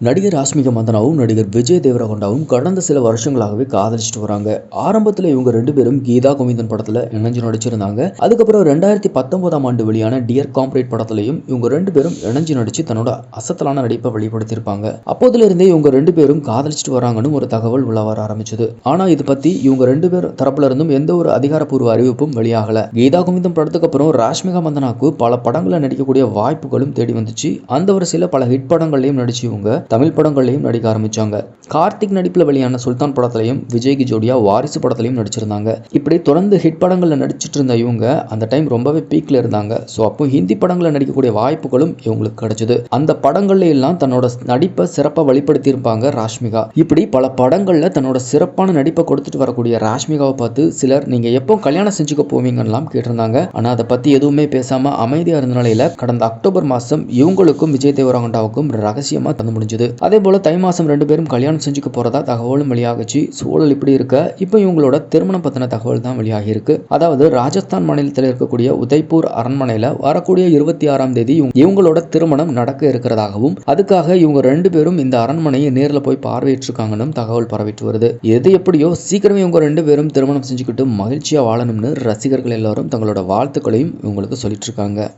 நடிகர் ராஷ்மிகா மந்தனாவும் நடிகர் விஜய் தேவரகொண்டாவும் கடந்த சில வருஷங்களாகவே காதலிச்சுட்டு வராங்க. ஆரம்பத்துல இவங்க 2 பேரும் கீதா கோவிந்தன் படத்துல இணைஞ்சு நடிச்சிருந்தாங்க. அதுக்கப்புறம் 2019ஆம் ஆண்டு வெளியான டியர் காம்ரேட் படத்திலையும் இவங்க 2 பேரும் இணைஞ்சு நடிச்சு தன்னோட அசத்தலான நடிப்பை வெளிப்படுத்தியிருப்பாங்க. அப்போதுல இருந்தே இவங்க 2 பேரும் காதலிச்சுட்டு வராங்கன்னு ஒரு தகவல் உலா வர ஆரம்பிச்சது. ஆனா இது பத்தி இவங்க 2 பேர் தரப்புல இருந்தும் எந்த ஒரு அதிகாரப்பூர்வ அறிவிப்பும் வெளியாகல. கீதா கோவிந்தன் படத்துக்கு அப்புறம் ராஷ்மிகா மந்தனாக்கு பல படங்களை நடிக்கக்கூடிய வாய்ப்புகளும் தேடி வந்துச்சு. அந்த வரிசையில பல ஹிட் படங்கள்லயும் நடிச்சு இவங்க தமிழ் படங்கள்லையும் நடிக்க ஆரம்பிச்சாங்க. கார்த்திக் நடிப்புல வெளியான சுல்தான் படத்திலையும் விஜய்க்கு ஜோடியா வாரிசு படத்திலையும் நடிச்சிருந்தாங்க. இப்படி தொடர்ந்து ஹிட் படங்கள்ல நடிச்சிட்டு இருந்த இவங்க அந்த டைம் ரொம்பவே பீக்ல இருந்தாங்க. ஸோ அப்போ ஹிந்தி படங்களை நடிக்கக்கூடிய வாய்ப்புகளும் இவங்களுக்கு கிடைச்சது. அந்த படங்கள்ல எல்லாம் தன்னோட நடிப்பை சிறப்பாக வெளிப்படுத்தி இருப்பாங்க ராஷ்மிகா. இப்படி பல படங்கள்ல தன்னோட சிறப்பான நடிப்பை கொடுத்துட்டு வரக்கூடிய ராஷ்மிகாவை பார்த்து சிலர் நீங்க எப்போ கல்யாணம் செஞ்சுக்க போவீங்கன்னு கேட்டிருந்தாங்க. ஆனா அதை பத்தி எதுவுமே பேசாம அமைதியா இருந்த நிலையில கடந்த அக்டோபர் மாசம் இவங்களுக்கும் விஜய் தேவரகொண்டாவுக்கும் ரகசியமா தந்து முடிஞ்சது. அதே போல தை மாசம் 2 பேரும் கல்யாணம் செஞ்சுக்க போறதா தகவலும் வெளியாகிச்சு. சூழல் இப்படி இருக்க இப்போ இவங்களோட திருமணம் பத்தின தகவல் தான் வெளியாகி இருக்கு. அதாவது ராஜஸ்தான் மாநிலத்தில் இருக்கக்கூடிய உதய்பூர் அரண்மனையில வரக்கூடிய 26ஆம் தேதி இவங்களோட திருமணம் நடக்க இருக்கிறதாகவும் அதுக்காக இவங்க 2 பேரும் இந்த அரண்மனையை நேர்ல போய் பார்வையிட்டிருக்காங்கன்னு தகவல் பரவிட்டு வருது. எது எப்படியோ சீக்கிரமே இவங்க 2 பேரும் திருமணம் செஞ்சுக்கிட்டு மகிழ்ச்சியா வாழணும்னு ரசிகர்கள் எல்லாரும் தங்களோட வாழ்த்துக்களையும் இவங்களுக்கு சொல்லிட்டு இருக்காங்க.